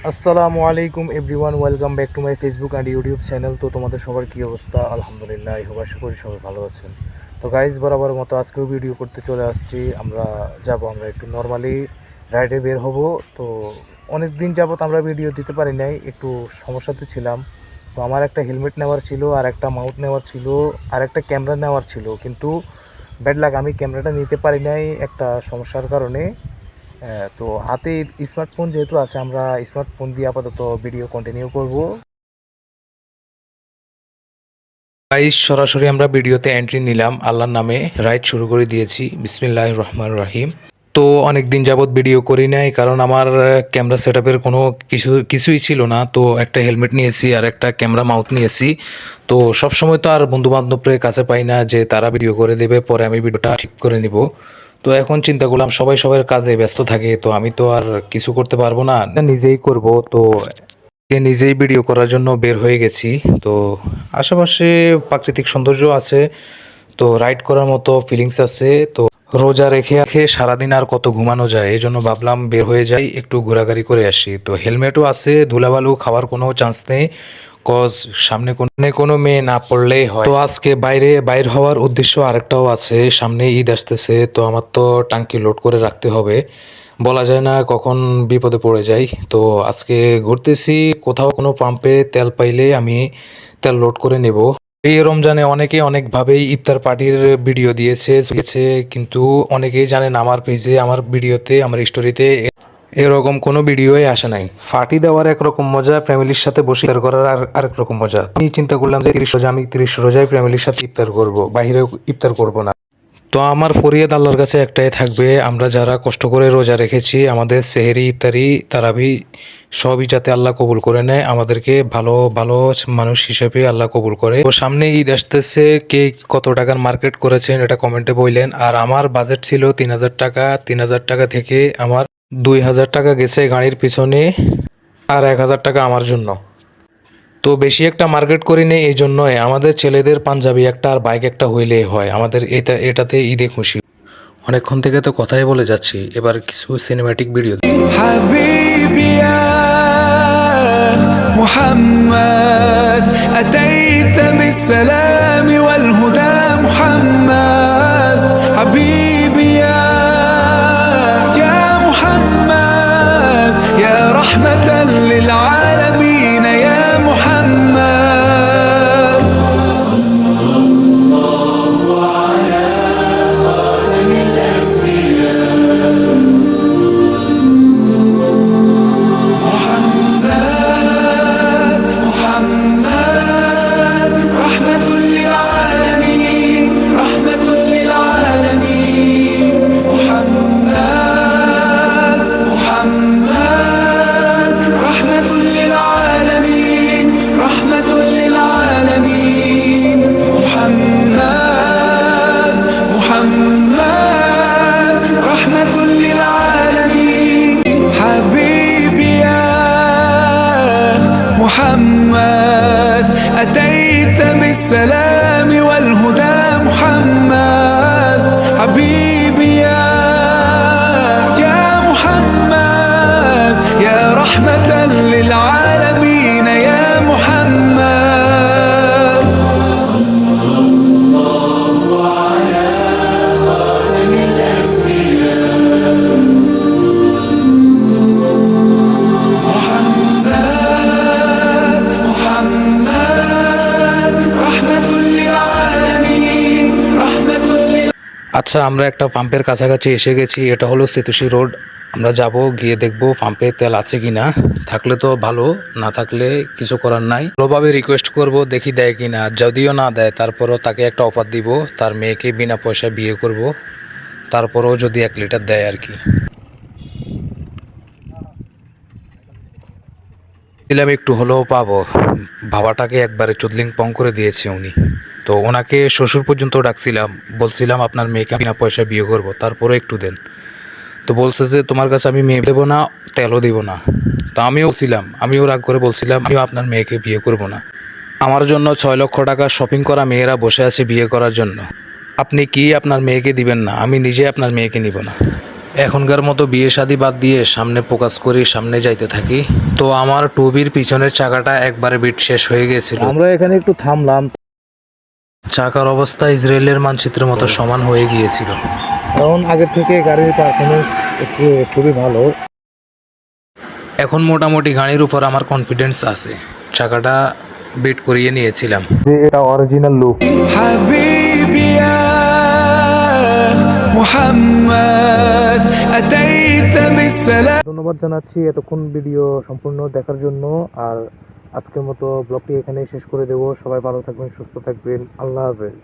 আসসালামু আলাইকুম everyone, welcome back to my Facebook and YouTube channel. তো তোমাদের সবার কী অবস্থা? আলহামদুলিল্লাহ, আশা করি সবাই ভালো আছেন। তো গাইজ, বরাবর মতো আজকেও ভিডিও করতে চলে আসছি। আমরা একটু নর্মালি রাইডে বের হব। তো অনেক দিন যাবত আমরা ভিডিও দিতে পারি নাই, একটু সমস্যাতে ছিলাম। তো আমার একটা হেলমেট নেওয়ার ছিল, আর একটা মাউথ নেওয়ার ছিল, আর একটা ক্যামেরা নেওয়ার ছিল, কিন্তু ব্যাড লাক, আমি ক্যামেরাটা নিতে পারি নাই একটা সমস্যার কারণে। হ্যাঁ, তো হাতে স্মার্টফোন যেহেতু আছে, আমরা স্মার্টফোন দিয়ে আপাতত ভিডিও কন্টিনিউ করব। গাইস, সরাসরি আমরা ভিডিওতে এন্ট্রি নিলাম, আল্লাহর নামে রাইড শুরু করে দিয়েছি। বিসমিল্লাহির রহমানির রহিম। তো অনেক দিন যাবত ভিডিও করি নাই, কারণ আমার ক্যামেরা সেটআপের কোনো কিছুই ছিল না। তো একটা হেলমেট নিয়েছি আর একটা ক্যামেরা মাউথ নিয়েছি। তো সব সময় তো আর বন্ধু বান্ধবের কাছে পাই না যে তারা ভিডিও করে দেবে, পরে আমি ভিডিওটা ঠিক করে নিব। তো এখন চিন্তা করলাম সবাই সবার কাজে ব্যস্ত থাকে, তো আমি তো আর কিছু করতে পারবো না, নিজেই করব। তো নিজেই ভিডিও করার জন্য বের হয়ে গেছি। তো আশেপাশে প্রাকৃতিক সৌন্দর্য আছে, তো রাইড করার মতো ফিলিংস আছে। তো রোজা রেখে রেখে সারাদিন আর কত ঘুমানো যায়, এই জন্য ভাবলাম বের হয়ে যাই, একটু ঘোরাঘুরি করে আসি। তো হেলমেটও আছে, ধুলাবালু খাওয়ার কোনো চান্স নেই, কজ সামনে কোনো মেয়ে না পড়লেই হয়। তো আজকে বাইর হওয়ার উদ্দেশ্য আরেকটাও আছে, সামনে ঈদ আসতেছে। তো আমার তো টাঙ্কি লোড করে রাখতে হবে, বলা যায় না কখন বিপদে পড়ে যাই। তো আজকে ঘুরতেছি, কোথাও কোনো পাম্পে তেল পাইলে আমি তেল লোড করে নেব। এই রমজানে অনেকে অনেকভাবেই ইফতার পার্টির ভিডিও দিয়েছে, কিন্তু অনেকেই জানেন আমার পেজে, আমার ভিডিওতে, আমার স্টোরিতে এরকম কোনো ভিডিওই আসে নাই। পার্টি দেওয়ার একরকম মজা, ফ্যামিলির সাথে বসে ইফতার করার আর আরেক রকম মজা। আমি চিন্তা করলাম যে 30 রোজায় ফ্যামিলির সাথে ইফতার করব, বাইরে ইফতার করব না। তো আমার ফরিয়াদ আল্লাহর কাছে একটাই থাকবে, আমরা যারা কষ্ট করে রোজা রেখেছি, আমাদের সেহেরি, ইফতারি, তারাবি সবই যাতে আল্লাহ কবুল করে নেয়, আমাদেরকে ভালো ভালো মানুষ হিসেবে আল্লাহ কবুল করে। তো সামনে ঈদ আসতেছে, কে কত টাকার মার্কেট করেছেন এটা কমেন্টে বললেন। আর আমার বাজেট ছিল 3,000 টাকা। 3,000 টাকা থেকে আমার 2,000 টাকা গেছে গাড়ির পিছনে, আর 1,000 টাকা আমার জন্য। তো বেশি একটা মার্কেট করি নেই, এই জন্যই আমাদের ছেলেদের পাঞ্জাবি একটা আর বাইক একটা হইলেই হয়, আমাদের এটাতে ঈদে খুশি। অনেকক্ষণ থেকে তো কথাই বলে যাচ্ছি, এবার কিছু সিনেম্যাটিক ভিডিও। হাবিবি ইয়া মুহাম্মদ আতাইতা বিসসালাম ওয়াল হুদা মুহাম্মদ হাবিবি ইয়া মুহাম্মদ ইয়া রাহমাতাল লিল আলামিন ইয়া মুহাম্মদ সাল্লাল্লাহু আলা খাতামিল আম্বিয়া মুহাম্মদ রাহমাতুল লিল আলামিন রাহমাতুল লিল আলামিন মুহাম্মদ মুহাম্মদ রাহমাতুল লিল আলামিন রাহমাতুল লিল আলামিন মুহাম্মদ মুহাম্মদ রাহমাতুল লিল আলামিন হাবিবি ইয়া মুহাম্মদ আতাইতা বিসসালাম ওয়াল হুদা মুহাম্মদ হাবিবি ইয়া মুহাম্মদ ইয়া রাহমাতাল লিল আলামিন ইয়া মুহাম্মদ সাল্লাল্লাহু আলা খাতামিল আম্বিয়া মুহাম্মদ মুহাম্মদ রাহমাতুল লিল আলামিন রাহমাতুল লিল। আচ্ছা, আমরা একটা পাম্পের কাছাকাছি এসে গেছি, এটা হলো সেতুশি রোড। আমরা যাব, গিয়ে দেখব পাম্পে তেল আছে কিনা, থাকলে তো ভালো, না থাকলে কিছু করার নাই। ভালোভাবে রিকোয়েস্ট করব, দেখি দেয় কিনা। যদিও না দেয়, তারপরও তাকে একটা অফার দিব, তার মেয়েকে বিনা পয়সায় বিয়ে করব, তারপরেও যদি 1 লিটার দেয় আর কি। দিলাম একটু হলেও পাবো, বাবাটাকে একবারে চুদলিং পং করে দিয়েছে উনি। তো ওনাকে শ্বশুর পর্যন্ত ডাকছিলাম, বলছিলাম আপনার মেয়েকে বিনা পয়সায় বিয়ে করব, তারপরে একটু দেন। তো বলছে যে তোমার কাছে আমি মেয়ে দেবো না, তেলও দিব না। তা আমিও রাগ করে বলছিলাম আমিও আপনার মেয়েকে বিয়ে করব না। আমার জন্য 6 লক্ষ টাকা শপিং করা মেয়েরা বসে আছে বিয়ে করার জন্য, আপনি কি আপনার মেয়েকে দিবেন না? আমি নিজে আপনার মেয়েকে নিব না। এখনকার মতো বিয়ে শাদী বাদ দিয়ে সামনে ফোকাস করি, সামনে যাইতে থাকি। তো আমার টুবির পিছনের চাকাটা একবারে বিট শেষ হয়ে গেছিল। আমরা এখানে একটু থামলাম, চাকার অবস্থা ইসরায়েলের মানচিত্রের মতো সমান হয়ে গিয়েছিল। কারণ আগের থেকে গাড়ির পারফরমেন্স একটু খুবই ভালো। এখন মোটামুটি গাড়ির উপর আমার কনফিডেন্স আছে। চাকাটা বিট করিয়ে নিয়েছিলাম। যে এটা অরিজিনাল লুক। حبيبي يا محمد أتيت بالسلام ধন্যবাদ জানাচ্ছি এতক্ষণ ভিডিও সম্পূর্ণ দেখার জন্য। আর আজকের মতো ব্লগটি এখানেই শেষ করে দেব। সবাই ভালো থাকবেন, সুস্থ থাকবেন। আল্লাহ হাফেজ।